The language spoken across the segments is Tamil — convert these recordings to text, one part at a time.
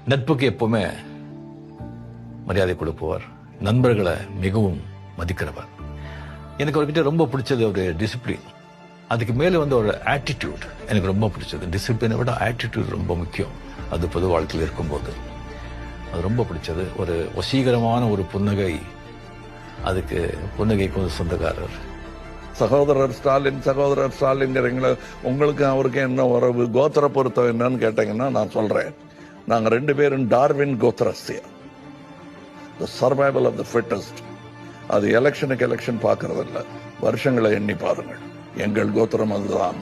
நட்புக்கு எப்பவுமே மரியாதை கொடுப்பவர், நண்பர்களை மிகவும் மதிக்கிறவர். எனக்கு அவர்கிட்ட ரொம்ப பிடிச்சது ஒரு டிசிப்ளின், அதுக்கு மேலே ஒரு ஆட்டிடியூட் எனக்கு ரொம்ப பிடிச்சது. டிசிப்ளினை விட ஆட்டிடியூட் ரொம்ப முக்கியம். அது பொது வாழ்க்கையில் இருக்கும்போது அது ரொம்ப பிடிச்சது. ஒரு வசீகரமான ஒரு புன்னகை, அதுக்கு புன்னகைக்கு சொந்தக்காரர். சகோதரர் ஸ்டாலின்ங்கிறீங்களா, உங்களுக்கு அவருக்கு என்ன உறவு, கோத்திர பொருத்தம் என்னன்னு கேட்டீங்கன்னா நான் சொல்றேன். நாங்க 2 பேரும் டார்வின் கோத்திரஸ்திய, the survival of the fittest. அது எலெக்ஷன் பார்க்கறது இல்ல, வருஷங்களை எண்ணி பாருங்கள். எங்கள் கோத்திரம் அதுதான்,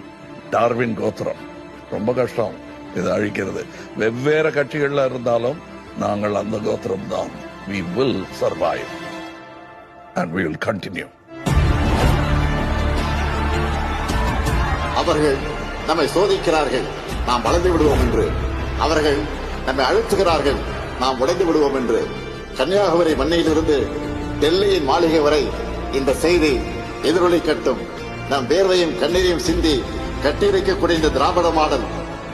டார்வின் கோத்திரம். ரொம்ப கஷ்டம் இதை அழிக்கிறது. வெவ்வேறு கட்சிகள்ல இருந்தாலும் நாங்கள் அந்த கோத்திரம் தான். We will survive and we will continue. அவர்கள் நம்மை சோதிக்கிறார்கள், நாம் வளர்ந்து விடுவோம் என்று. அவர்கள் நம்மை அழுத்துகிறார்கள், நாம் உடைந்து விடுவோம் என்று. கன்னியாகுமரி மண்ணிலிருந்து டெல்லியின் மாளிகை வரை இந்த செய்தி எதிரொலிக்கட்டும். நம் வேர்வையும் கண்ணீரையும் சிந்தி கட்டியிருக்கக்கூடிய இந்த திராவிட மாடல்,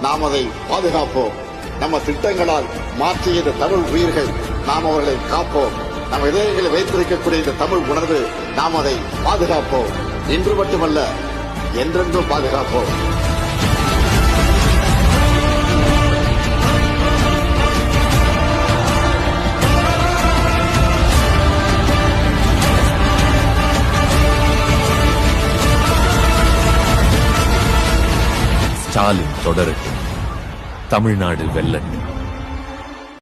நாம் அதை பாதுகாப்போம். நம்ம திட்டங்களால் மாற்றிய இந்த தமிழ் உயிர்கள், நாம் அவர்களை காப்போம். நம் இதயங்களை வைத்திருக்கக்கூடிய இந்த தமிழ் உணர்வு, நாம் அதை பாதுகாப்போம். இன்று மட்டுமல்ல, என்றென்றும் பாதுகாப்போம். ஸ்டாலின் தொடரட்டும், தமிழ்நாடு வெல்லட்டும்.